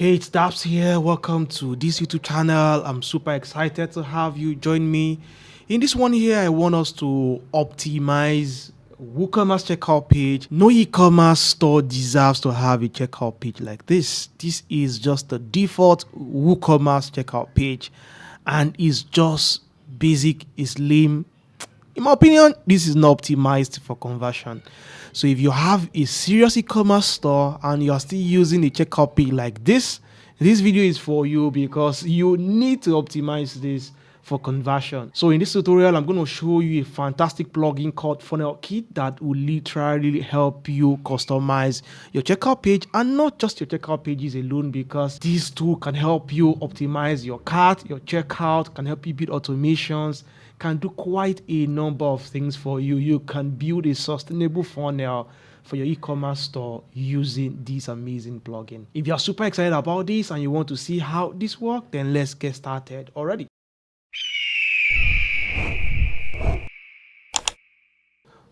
Hey, it's Daps here. Welcome to this YouTube channel. I'm super excited to have you join me. In this one here, I want us to optimize Woocommerce checkout page. No e-commerce store deserves to have a checkout page like this. This is just the default Woocommerce checkout page and it's just basic, it's lame. In my opinion, this is not optimized for conversion. So if you have a serious e-commerce store and you are still using a checkout page like this video is for you because you need to optimize this for conversion. So in this tutorial, I'm going to show you a fantastic plugin called FunnelKit that will literally help you customize your checkout page, and not just your checkout pages alone, because this tool can help you optimize your cart, your checkout, can help you build automations, can do quite a number of things for you. You can build a sustainable funnel for your e-commerce store using this amazing plugin. If you're super excited about this and you want to see how this works, then let's get started already.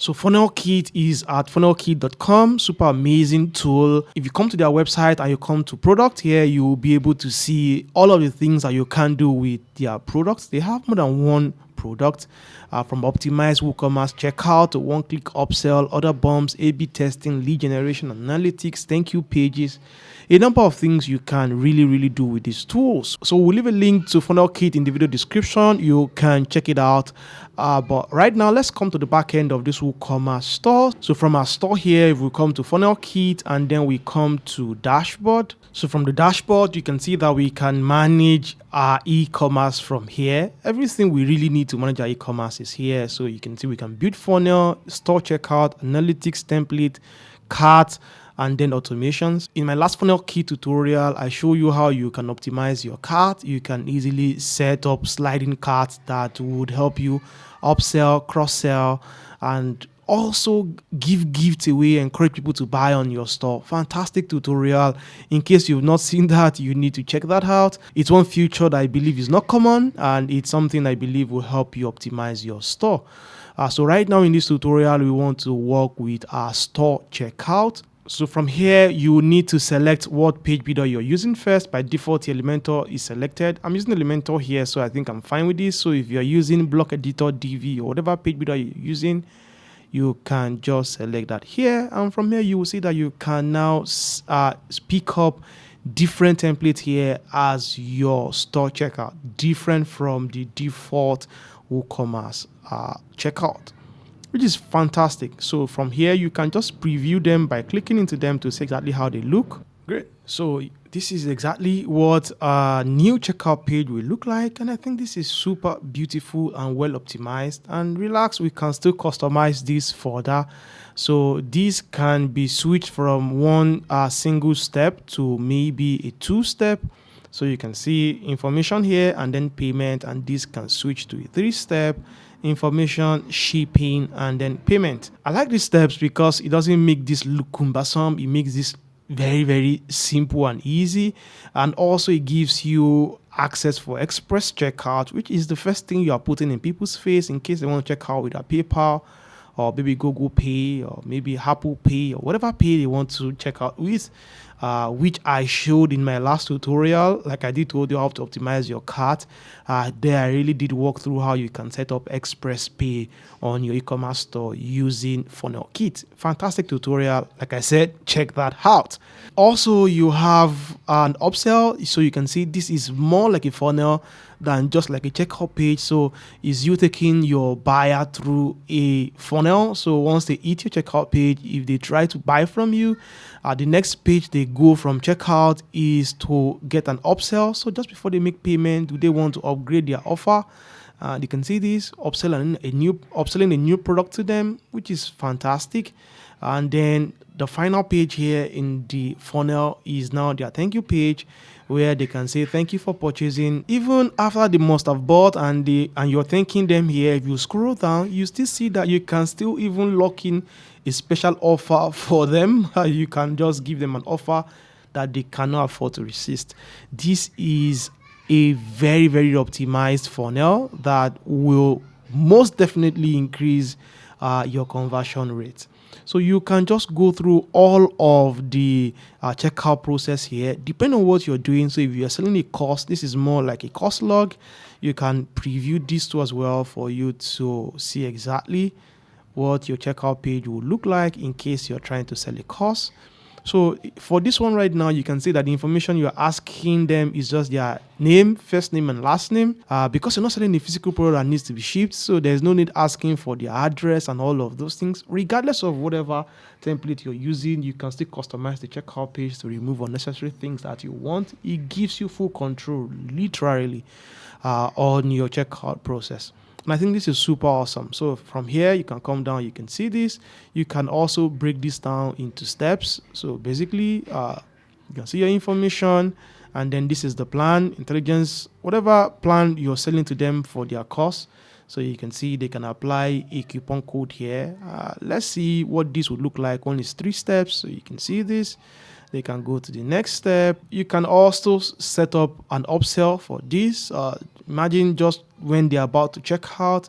So FunnelKit is at funnelkit.com, super amazing tool. If you come to their website and you come to product here, you will be able to see all of the things that you can do with their products. They have more than one product, from optimized WooCommerce checkout to one-click upsell, order bumps, A/B testing, lead generation analytics, thank you pages, a number of things you can really do with these tools. So we'll leave a link to FunnelKit in the video description. You can check it out. But right now, let's come to the back end of this WooCommerce store. So from our store here, if we come to FunnelKit and then we come to dashboard. So from the dashboard, you can see that we can manage our e-commerce from here. Everything we really need to manage our e-commerce is here. So you can see we can build funnel, store checkout, analytics template, cart, and then automations. In my last FunnelKit tutorial, I show you how you can optimize your cart. You can easily set up sliding carts that would help you upsell, cross-sell, and also give gifts away, encourage people to buy on your store. Fantastic tutorial. In case you've not seen that, you need to check that out. It's one feature that I believe is not common, and it's something I believe will help you optimize your store. So right now in this tutorial, we want to work with our store checkout. So from here, you need to select what page builder you're using first. By default, Elementor is selected. I'm using Elementor here, so I think I'm fine with this. So if you're using Block Editor, DV, or whatever page builder you're using, you can just select that here. And from here, you will see that you can now pick up different templates here as your store checkout, different from the default WooCommerce checkout, which is fantastic. So from here, you can just preview them by clicking into them to see exactly how they look. Great. So this is exactly what a new checkout page will look like. And I think this is super beautiful and well optimized. And relax, we can still customize this further. So this can be switched from one single step to maybe a two-step. So you can see information here and then payment, and this can switch to a three-step: information, shipping, and then payment. I like these steps because it doesn't make this look cumbersome. It makes this very simple and easy, and also it gives you access for express checkout, which is the first thing you are putting in people's face in case they want to check out with a PayPal or maybe Google Pay or maybe Apple Pay or whatever pay they want to check out with, which I showed in my last tutorial. Like I did told you how to optimize your cart. There I really did walk through how you can set up Express Pay on your e-commerce store using FunnelKit. Fantastic tutorial. Like I said, check that out. Also, you have an upsell. So you can see this is more like a funnel than just like a checkout page. So is you taking your buyer through a funnel. So once they hit your checkout page, if they try to buy from you, the next page they go from checkout is to get an upsell. So just before they make payment, do they want to upgrade their offer? You can see this upselling a new product to them, which is fantastic. And then the final page here in the funnel is now their thank you page, where they can say thank you for purchasing. Even after they must have bought and you're thanking them here, if you scroll down, you still see that you can still even lock in a special offer for them. You can just give them an offer that they cannot afford to resist. This is a very optimized funnel that will most definitely increase your conversion rate. So you can just go through all of the checkout process here, depending on what you're doing. So if you're selling a course, this is more like a course log. You can preview this too as well for you to see exactly what your checkout page will look like in case you're trying to sell a course. So for this one right now, you can see that the information you're asking them is just their name, first name and last name, because you're not selling a physical product that needs to be shipped. So there's no need asking for their address and all of those things. Regardless of whatever template you're using, you can still customize the checkout page to remove unnecessary things that you want. It gives you full control, literally, on your checkout process. And I think this is super awesome. So from here, you can come down, you can see this. You can also break this down into steps. So basically, you can see your information, and then this is the plan, intelligence, whatever plan you're selling to them for their course. So you can see they can apply a coupon code here. Let's see what this would look like when it's 3 steps. So you can see this. They can go to the next step. You can also set up an upsell for this. Imagine just when they're about to check out,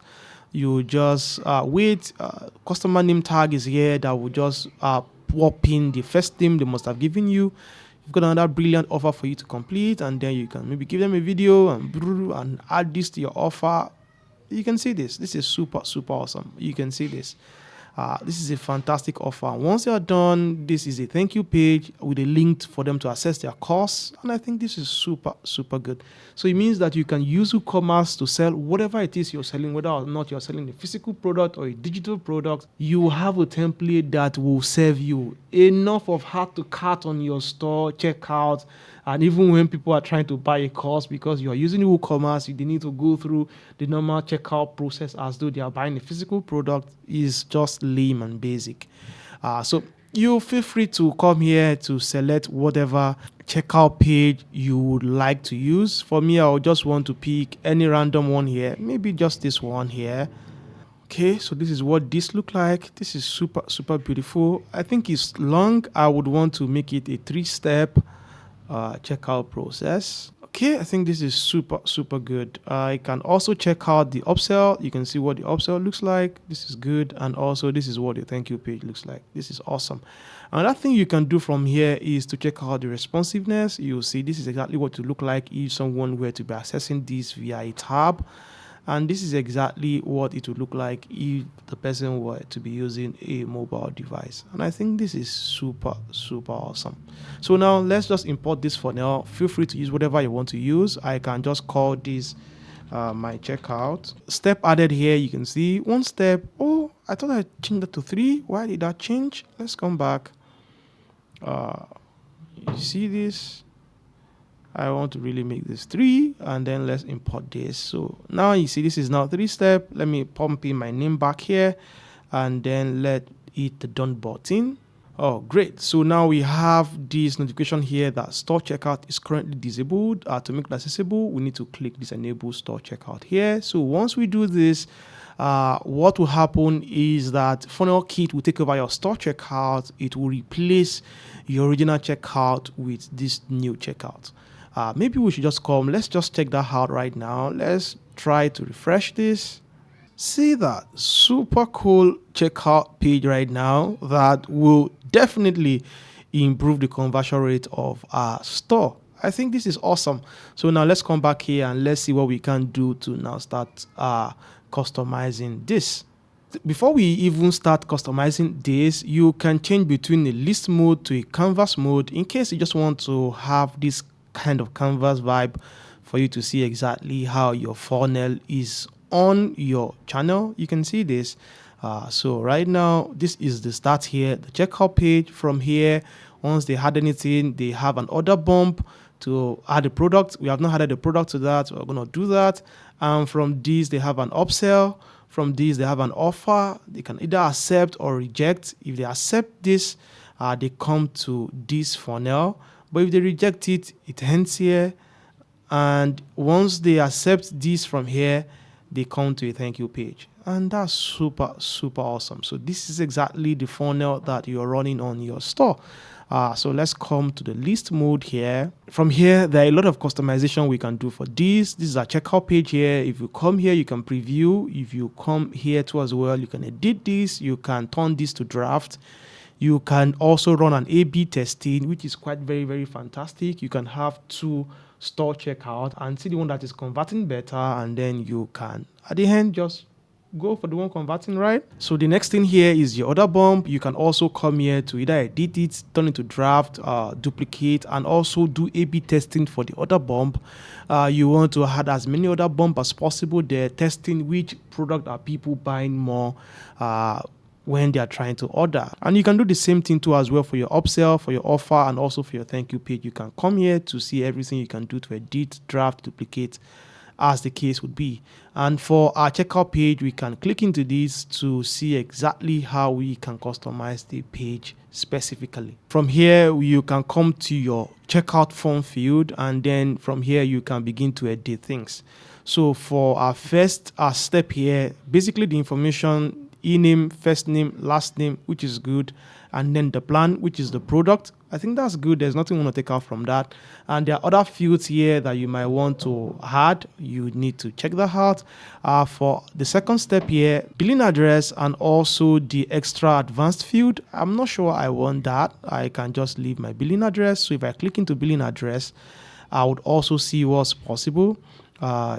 you just wait. Customer name tag is here that will just pop in the first name they must have given you. You've got another brilliant offer for you to complete, and then you can maybe give them a video and add this to your offer. You can see this. This is super awesome. You can see this. This is a fantastic offer. Once you're done, this is a thank you page with a link for them to access their course. And I think this is super good. So it means that you can use Woocommerce to sell whatever it is you're selling, whether or not you're selling a physical product or a digital product. You have a template that will serve you. Enough of add to cart on your store, checkout, and even when people are trying to buy a course because you are using Woocommerce, they need to go through the normal checkout process as though they are buying a physical product. Is just lame and basic. So you feel free to come here to select whatever checkout page you would like to use. For me, I would just want to pick any random one here, maybe just this one here. Okay, so this is what this look like. This is super beautiful. I think it's long. I would want to make it a 3-step checkout process. Okay, I think this is super good. I can also check out the upsell. You can see what the upsell looks like. This is good. And also this is what the thank you page looks like. This is awesome. Another thing you can do from here is to check out the responsiveness. You'll see this is exactly what it look like if someone were to be accessing this via a tab. And this is exactly what it would look like if the person were to be using a mobile device. And I think this is super awesome. So now let's just import this for now. Feel free to use whatever you want to use. I can just call this my checkout. Step added here, you can see 1 step. Oh, I thought I changed that to 3. Why did that change? Let's come back. You see this? I want to really make this 3, and then let's import this. So now you see this is now 3-step. Let me pump in my name back here, and then let hit the done button. Oh, great. So now we have this notification here that store checkout is currently disabled. To make it accessible, we need to click this enable store checkout here. So once we do this, what will happen is that FunnelKit will take over your store checkout. It will replace your original checkout with this new checkout. Maybe we should just come. Let's just check that out right now. Let's try to refresh this. See that super cool checkout page right now that will definitely improve the conversion rate of our store. I think this is awesome. So now let's come back here and let's see what we can do to now start customizing this. Before we even start customizing this, you can change between a list mode to a canvas mode in case you just want to have this kind of canvas vibe for you to see exactly how your funnel is on your channel. You can see this. So right now, this is the start here, the checkout page. From here, once they add anything, they have an order bump to add a product. We have not added a product to that, so we're going to do that. And from this, they have an upsell. From this, they have an offer. They can either accept or reject. If they accept this, they come to this funnel. But if they reject it, it ends here. And once they accept this from here, they come to a thank you page. And that's super awesome. So this is exactly the funnel that you're running on your store. So let's come to the list mode here. From here, there are a lot of customization we can do for this. This is our checkout page here. If you come here, you can preview. If you come here too as well, you can edit this. You can turn this to draft. You can also run an A/B testing, which is quite very fantastic. You can have two store checkout and see the one that is converting better, and then you can at the end just go for the one converting right. So the next thing here is your order bump. You can also come here to either edit it, turn it to draft, duplicate, and also do A/B testing for the order bump. You want to add as many order bump as possible there, testing which product are people buying more when they are trying to order. And you can do the same thing too as well for your upsell, for your offer, and also for your thank you page. You can come here to see everything you can do to edit, draft, duplicate, as the case would be. And for our checkout page, we can click into this to see exactly how we can customize the page specifically. From here, you can come to your checkout form field, and then from here you can begin to edit things. So for our first step here, basically the information, e-name, first name, last name, which is good, and then the plan, which is the product. I think that's good. There's nothing we want to take out from that. And there are other fields here that you might want to add. You need to check that out. For the second step here, billing address and also the extra advanced field. I'm not sure I want that. I can just leave my billing address. So if I click into billing address, I would also see what's possible.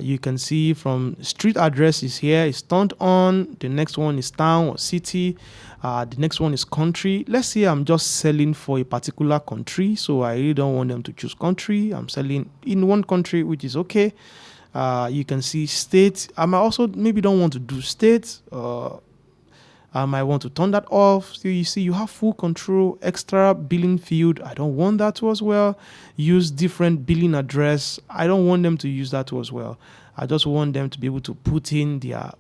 You can see from street address is here, it's turned on. The next one is town or city. The next one is country. Let's say I'm just selling for a particular country, so I really don't want them to choose country. I'm selling in one country, which is okay. You can see state. I might also maybe don't want to do state. I might want to turn that off. So you see, you have full control. Extra billing field, I don't want that too as well. Use different billing address, I don't want them to use that too as well. I just want them to be able to put in their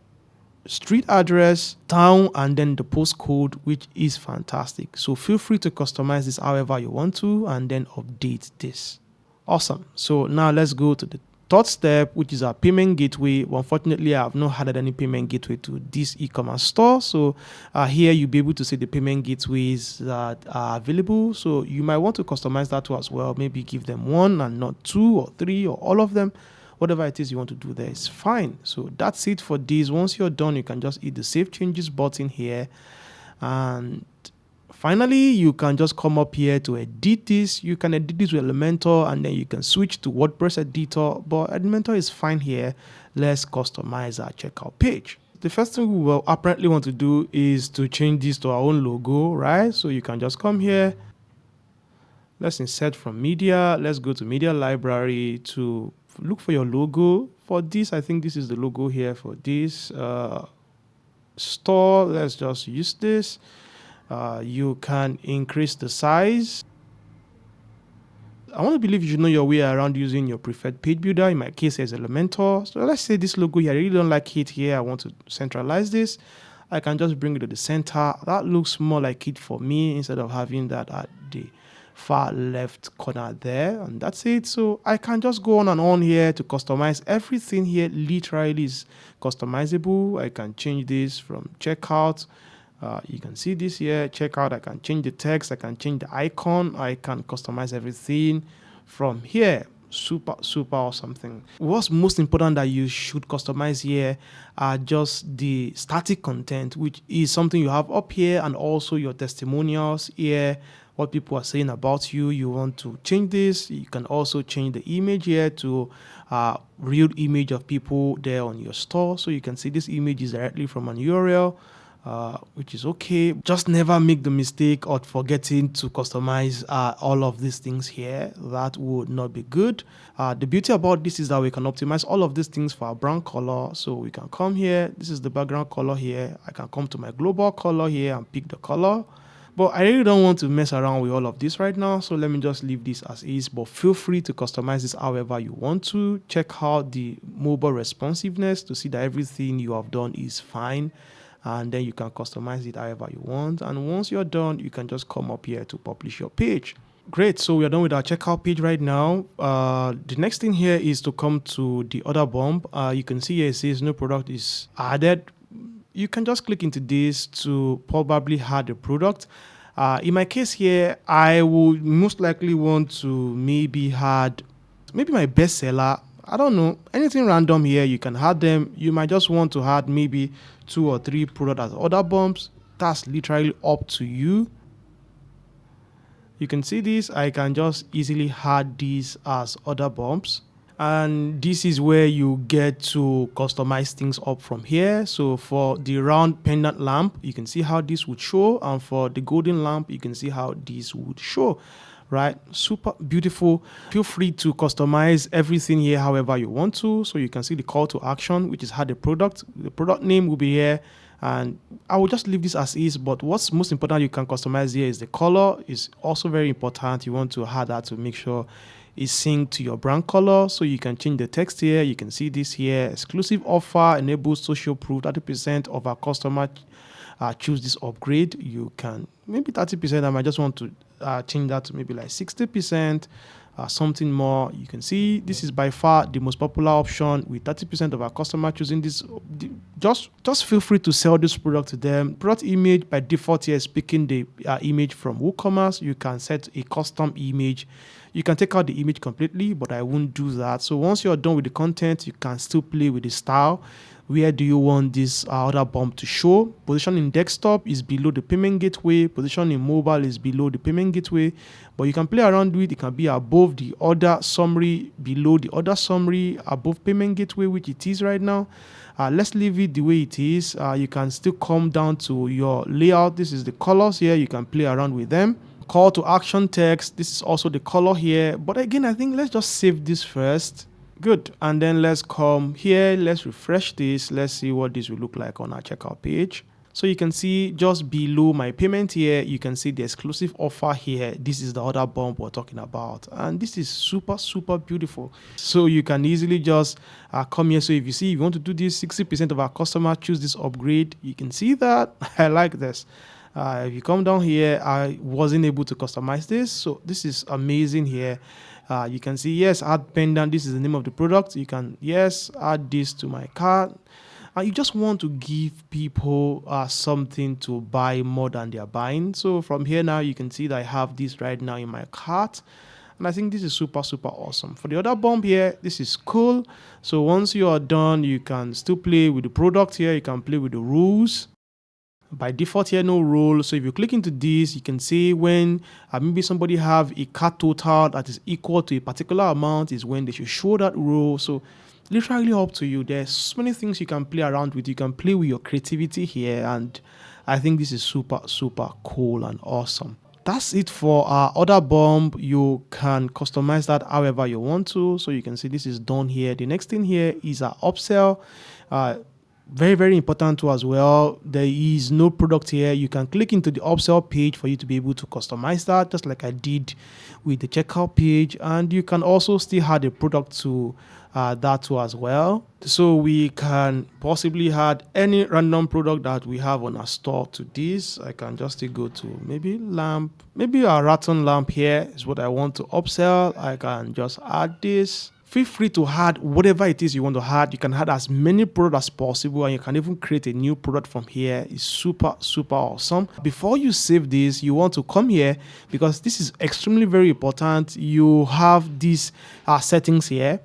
street address, town, and then the postcode, which is fantastic. So feel free to customize this however you want to, and then update this. Awesome. So now let's go to the third step, which is our payment gateway. Well, unfortunately, I have not added any payment gateway to this e-commerce store. So here you'll be able to see the payment gateways that are available. So you might want to customize that too as well. Maybe give them one and not two or three or all of them. Whatever it is you want to do there is fine. So that's it for this. Once you're done, you can just hit the Save Changes button here. And finally, you can just come up here to edit this. You can edit this with Elementor, and then you can switch to WordPress editor, but Elementor is fine here. Let's customize our checkout page. The first thing we will apparently want to do is to change this to our own logo, right? So you can just come here. Let's insert from media. Let's go to media library to look for your logo. For this, I think this is the logo here for this store. Let's just use this. You can increase the size. I want to believe you should know your way around using your preferred page builder. In my case, there's Elementor. So let's say this logo here, I really don't like it here. I want to centralize this. I can just bring it to the center. That looks more like it for me instead of having that at the far left corner there. And that's it. So I can just go on and on here to customize everything here. Literally is customizable. I can change this from checkout. You can see this here, checkout. I can change the text, I can change the icon, I can customize everything from here. Super awesome thing. What's most important that you should customize here are just the static content, which is something you have up here, and also your testimonials here, what people are saying about you. You want to change this. You can also change the image here to real image of people there on your store. So you can see this image is directly from an URL. Which is okay. Just never make the mistake of forgetting to customize all of these things here. That would not be good. The beauty about this is that we can optimize all of these things for our brand color. So we can come here. This is the background color here. I can come to my global color here and pick the color. But I really don't want to mess around with all of this right now. So let me just leave this as is. But feel free to customize this however you want to. Check out the mobile responsiveness to see that everything you have done is fine. And then you can customize it however you want. And once you're done, you can just come up here to publish your page. Great. So we are done with our checkout page right now. The next thing here is to come to the order bump. You can see here it says no product is added. You can just click into this to probably add a product. In my case here, I would most likely want to maybe add maybe my bestseller. I don't know, anything random here. You can add them. You might just want to add maybe 2 or 3 products as order bumps. That's literally up to you. You can see this. I can just easily add these as order bumps. And this is where you get to customize things up from here. So for the round pendant lamp, you can see how this would show, and for the golden lamp, you can see how this would show. Right, super beautiful. Feel free to customize everything here however you want to. So you can see the call to action, which is add the product name will be here, and I will just leave this as is. But what's most important you can customize here is the color. Is also very important. You want to add that to make sure is synced to your brand color. So you can change the text here. You can see this here: exclusive offer enables social proof. 30% of our customer choose this upgrade. You can maybe 30%. I might just want to change that to maybe like 60%, something more. You can see this is by far the most popular option with 30% of our customer choosing this. Just feel free to sell this product to them. Product image by default here is picking the image from Woocommerce. You can set a custom image. You can take out the image completely, but I won't do that. So once you're done with the content, you can still play with the style. Where do you want this order bump to show? Position in desktop is below the payment gateway. Position in mobile is below the payment gateway. But you can play around with it. It can be above the order summary, below the order summary, above payment gateway, which it is right now. Let's leave it the way it is. You can still come down to your layout. This is the colors here. You can play around with them. Call to action text. This is also the color here. But again, I think let's just save this first. Good. And then let's come here. Let's refresh this. Let's see what this will look like on our checkout page. So you can see just below my payment here, you can see the exclusive offer here. This is the order bump we're talking about. And this is super, super beautiful. So you can easily just come here. So if you see, if you want to do this, 60% of our customers choose this upgrade. You can see that. I like this. If you come down here, I wasn't able to customize this. So this is amazing here. You can see, yes, add pendant. This is the name of the product. You can, yes, add this to my cart. You just want to give people something to buy more than they are buying. So from here now, you can see that I have this right now in my cart. And I think this is super, super awesome. For the other bump here, this is cool. So once you are done, you can still play with the product here. You can play with the rules. By default here, no rule. So if you click into this, you can see when maybe somebody have a cart total that is equal to a particular amount is when they should show that rule. So literally up to you. There's so many things you can play around with. You can play with your creativity here. And I think this is super, super cool and awesome. That's it for our order bump. You can customize that however you want to. So you can see this is done here. The next thing here is our upsell. Very, very important too as well. There is no product here. You can click into the upsell page for you to be able to customize that, just like I did with the checkout page. And you can also still add a product to that too as well. So we can possibly add any random product that we have on our store to this. I can just still go to maybe lamp, maybe a rattan lamp here is what I want to upsell. I can just add this. Feel free to add whatever it is you want to add. You can add as many products as possible, and you can even create a new product from here. It's super, super awesome. Before you save this, you want to come here because this is extremely very important. You have these settings here.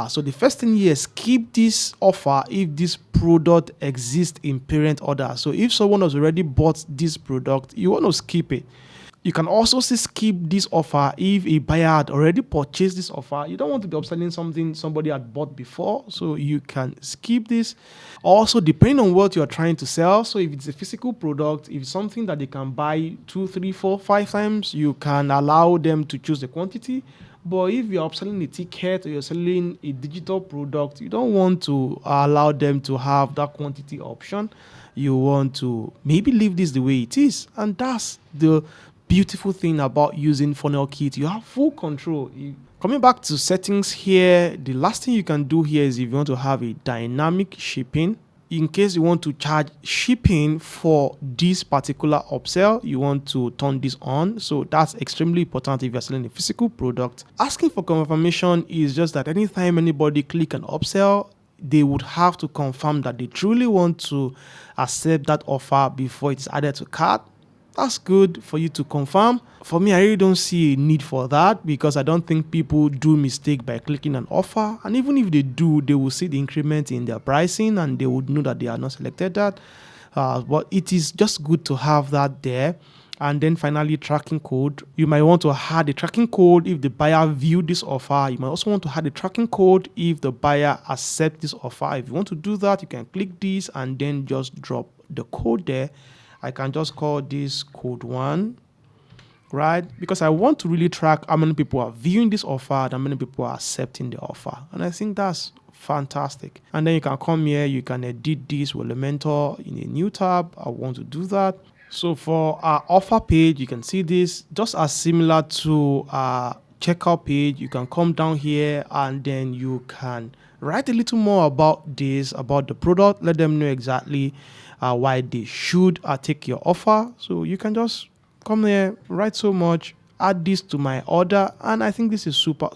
So the first thing here is keep this offer if this product exists in parent order. So if someone has already bought this product, you want to skip it. You can also skip this offer if a buyer had already purchased this offer. You don't want to be upselling something somebody had bought before, so you can skip this. Also, depending on what you're trying to sell, so if it's a physical product, if it's something that they can buy 2, 3, 4, 5 times, you can allow them to choose the quantity. But if you're upselling a ticket or you're selling a digital product, you don't want to allow them to have that quantity option. You want to maybe leave this the way it is, and that's the beautiful thing about using FunnelKit. You have full control. Coming back to settings here, the last thing you can do here is if you want to have a dynamic shipping. In case you want to charge shipping for this particular upsell, you want to turn this on. So that's extremely important if you're selling a physical product. Asking for confirmation is just that anytime anybody click an upsell, they would have to confirm that they truly want to accept that offer before it's added to cart. that's good for you to confirm. For me, I really don't see a need for that because I don't think people do mistake by clicking an offer. And even if they do, they will see the increment in their pricing and they would know that they are not selected that. But it is just good to have that there. And then finally, tracking code. You might want to add a tracking code if the buyer viewed this offer. You might also want to add a tracking code if the buyer accepts this offer. If you want to do that, you can click this and then just drop the code there. I can just call this code 1, right? Because I want to really track how many people are viewing this offer and how many people are accepting the offer. And I think that's fantastic. And then you can come here, you can edit this with Elementor in a new tab. I want to do that. So for our offer page, you can see this just as similar to our checkout page. You can come down here and then you can write a little more about this, about the product. Let them know exactly why they should take your offer. So you can just come here, write so much, add this to my order, and I think this is super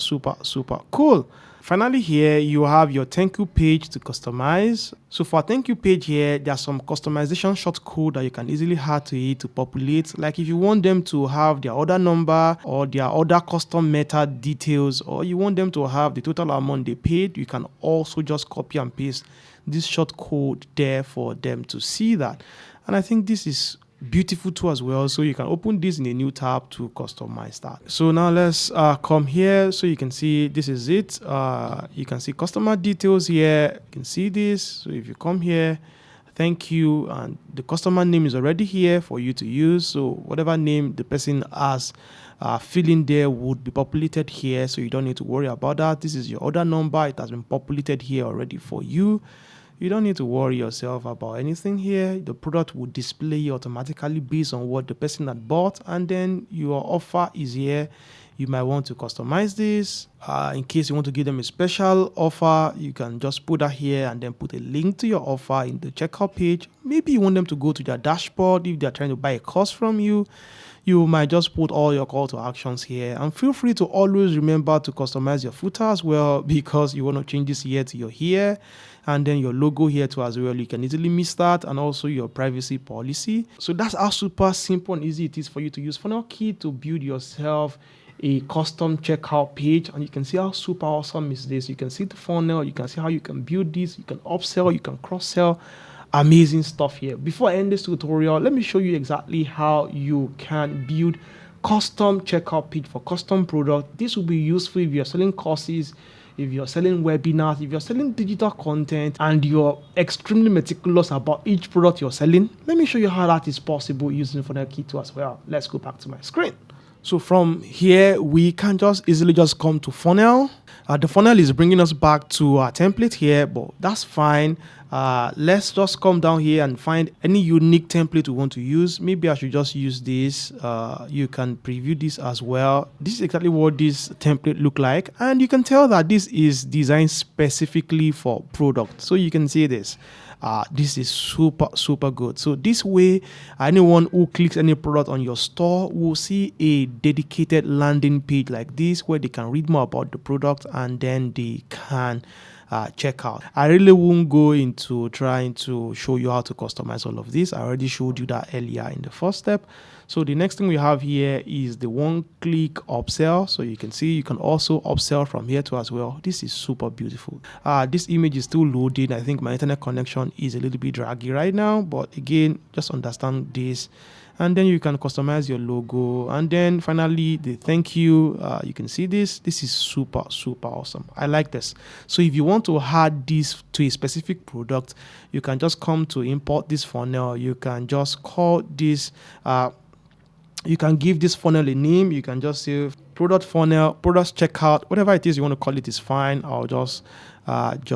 cool. Finally, here you have your thank you page to customize. So for a thank you page here, there's some customization shortcode that you can easily add to it to populate. Like if you want them to have their order number or their order custom meta details, or you want them to have the total amount they paid, you can also just copy and paste this shortcode there for them to see that. And I think this is beautiful too as well. So you can open this in a new tab to customize that. So now let's come here. So you can see this is it. You can see customer details here. You can see this. So if you come here, thank you, and the customer name is already here for you to use. So whatever name the person has fill in there would be populated here. So you don't need to worry about that. This is your order number. It has been populated here already for you. You don't need to worry yourself about anything here. The product will display automatically based on what the person had bought, and then your offer is here. You might want to customize this. In case you want to give them a special offer, you can just put that here and then put a link to your offer in the checkout page. Maybe you want them to go to their dashboard if they're trying to buy a course from you. You might just put all your call to actions here, and feel free to always remember to customize your footer as well, because you want to change this here to your here, and then your logo here too as well. You can easily miss that, and also your privacy policy. So that's how super simple and easy it is for you to use FunnelKit to build yourself a custom checkout page. And you can see how super awesome is this. You can see the funnel, you can see how you can build this, you can upsell, you can cross-sell. Amazing stuff here. Before I end this tutorial, let me show you exactly how you can build custom checkout page for custom product. This will be useful if you're selling courses, if you're selling webinars, if you're selling digital content, and you're extremely meticulous about each product you're selling. Let me show you how that is possible using FunnelKit as well. Let's go back to my screen. So from here, we can just easily just come to funnel. The funnel is bringing us back to our template here, but that's fine. Let's just come down here and find any unique template we want to use. Maybe I should just use this. You can preview this as well. This is exactly what this template look like, and you can tell that this is designed specifically for product. So you can see this. This is super good. So this way, anyone who clicks any product on your store will see a dedicated landing page like this, where they can read more about the product and then they can check out. I really won't go into trying to show you how to customize all of this. I already showed you that earlier in the first step. So the next thing we have here is the one-click upsell. So you can see you can also upsell from here too as well. This is super beautiful. This image is still loading. I think my internet connection is a little bit draggy right now, but again, just understand this. And then you can customize your logo, and then finally the thank you. You can see this. This is super awesome. I like this. So if you want to add this to a specific product, you can just come to import this funnel. You can just call this you can give this funnel a name. You can just say product funnel, product checkout, whatever it is you want to call it is fine. I'll just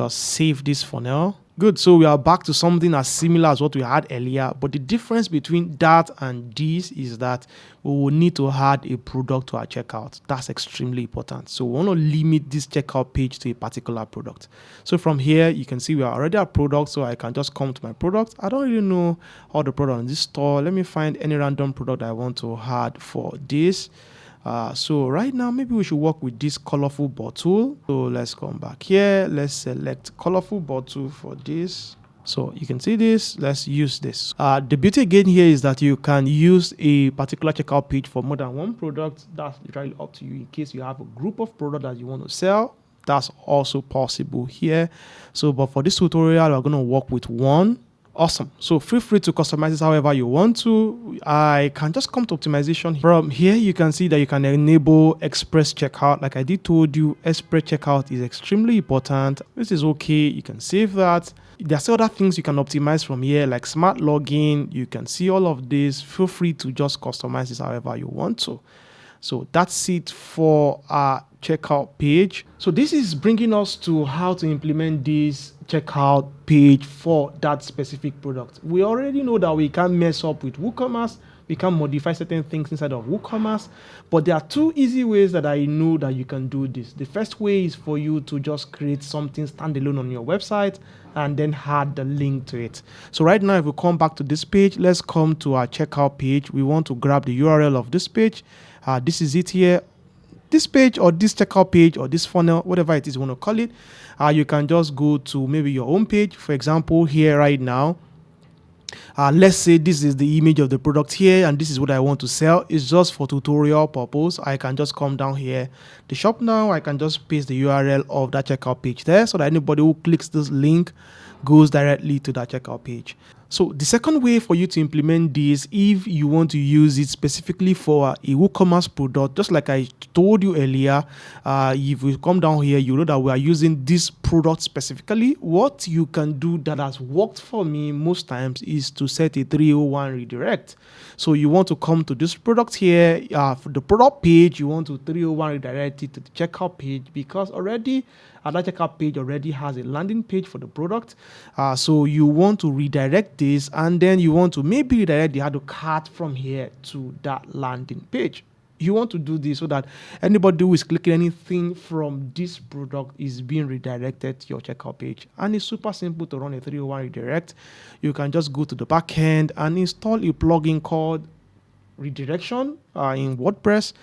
save this funnel. Good. So we are back to something as similar as what we had earlier, but the difference between that and this is that we will need to add a product to our checkout. That's extremely important. So we want to limit this checkout page to a particular product. So from here, you can see we are already at product, so I can just come to my product. I don't really know all the product in this store. Let me find any random product I want to add for this. So right now, maybe we should work with this colorful bottle. So let's come back here. Let's select colorful bottle for this. So you can see this. Let's use this. The beauty again here is that you can use a particular checkout page for more than one product. That's literally up to you. In case you have a group of products that you want to sell, that's also possible here. So, but for this tutorial, we're going to work with one. Awesome. So feel free to customize this however you want to. I can just come to optimization. From here, you can see that you can enable express checkout. Like I did told you, express checkout is extremely important. This is okay. You can save that. There's other things you can optimize from here, like smart login. You can see all of this. Feel free to just customize this however you want to. So that's it for our checkout page. So this is bringing us to how to implement this checkout page for that specific product. We already know that we can mess up with Woocommerce. We can modify certain things inside of Woocommerce, but there are two easy ways that I know that you can do this. The first way is for you to just create something standalone on your website and then add the link to it. So right now, if we come back to this page, let's come to our checkout page. We want to grab the URL of this page. This is it here. This page or this checkout page or this funnel, whatever it is you want to call it, you can just go to maybe your home page. For example, here right now, let's say this is the image of the product here and this is what I want to sell. It's just for tutorial purpose. I can just come down here, the shop now. I can just paste the URL of that checkout page there so that anybody who clicks this link goes directly to that checkout page. So the second way for you to implement this, if you want to use it specifically for a WooCommerce product, just like I told you earlier, if we come down here, you know that we are using this product specifically. What you can do that has worked for me most times is to set a 301 redirect. So you want to come to this product here, for the product page, you want to 301 redirect it to the checkout page because already that checkout page already has a landing page for the product. So you want to redirect this and then you want to maybe redirect the add to cart from here to that landing page. You want to do this so that anybody who is clicking anything from this product is being redirected to your checkout page. And it's super simple to run a 301 redirect. You can just go to the back end and install a plugin called redirection in WordPress.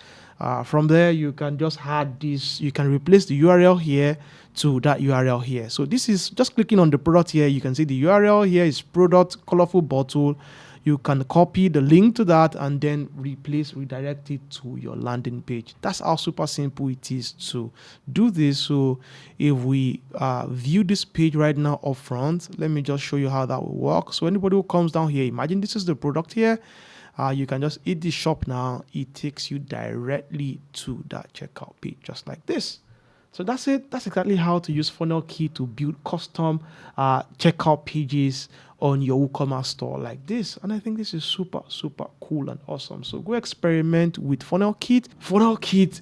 From there, you can just add this. You can replace the URL here to that URL here. So this is just clicking on the product here. You can see the URL here is product colorful bottle. You can copy the link to that and then redirect it to your landing page. That's how super simple it is to do this. So if we view this page right now up front, let me just show you how that will work. So anybody who comes down here, imagine this is the product here. You can just hit the shop now. It takes you directly to that checkout page, just like this. So that's it. That's exactly how to use FunnelKit to build custom checkout pages on your WooCommerce store like this. And I think this is super, super cool and awesome. So go experiment with FunnelKit. FunnelKit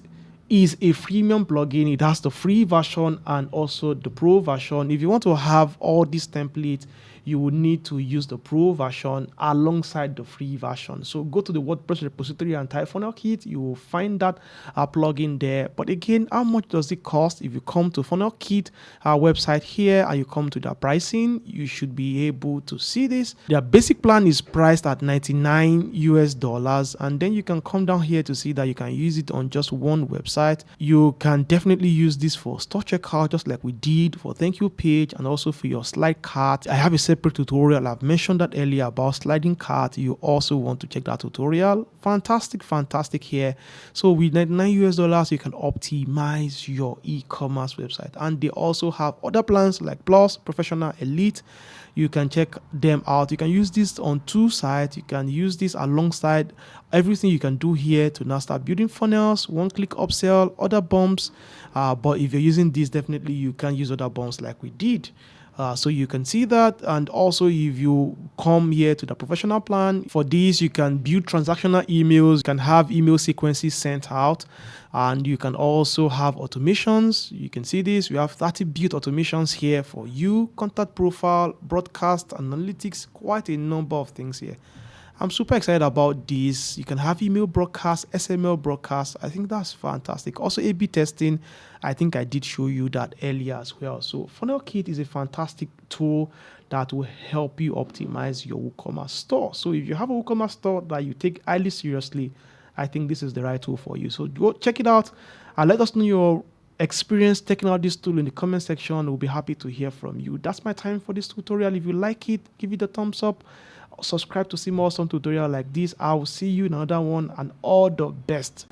is a freemium plugin. It has the free version and also the pro version. If you want to have all these templates, you will need to use the pro version alongside the free version. So go to the WordPress repository and type FunnelKit. You will find that plugin there. But again, how much does it cost? If you come to FunnelKit website here and you come to the pricing, you should be able to see this. Their basic plan is priced at $99 US, and then you can come down here to see that you can use it on just one website. You can definitely use this for store checkout, just like we did for thank you page and also for your slide cart. I have a separate tutorial. I've mentioned that earlier about sliding cart. You also want to check that tutorial. Fantastic here. So with $99 US, you can optimize your e-commerce website, and they also have other plans like Plus, Professional, Elite. You can check them out. You can use this on two sides. You can use this alongside everything you can do here to now start building funnels, one-click upsell, other bumps. But if you're using this, definitely you can use other bumps like we did. So you can see that. And also if you come here to the professional plan, for this you can build transactional emails, you can have email sequences sent out, and you can also have automations. You can see this. We have 30 built automations here for you, contact profile, broadcast, analytics, quite a number of things here. I'm super excited about this. You can have email broadcast, SML broadcast. I think that's fantastic. Also A/B testing. I think I did show you that earlier as well. So FunnelKit is a fantastic tool that will help you optimize your WooCommerce store. So if you have a WooCommerce store that you take highly seriously, I think this is the right tool for you. So go check it out and let us know your experience taking out this tool in the comment section. We'll be happy to hear from you. That's my time for this tutorial. If you like it, give it a thumbs up. Subscribe to see more awesome tutorial like this. I will see you in another one, and all the best.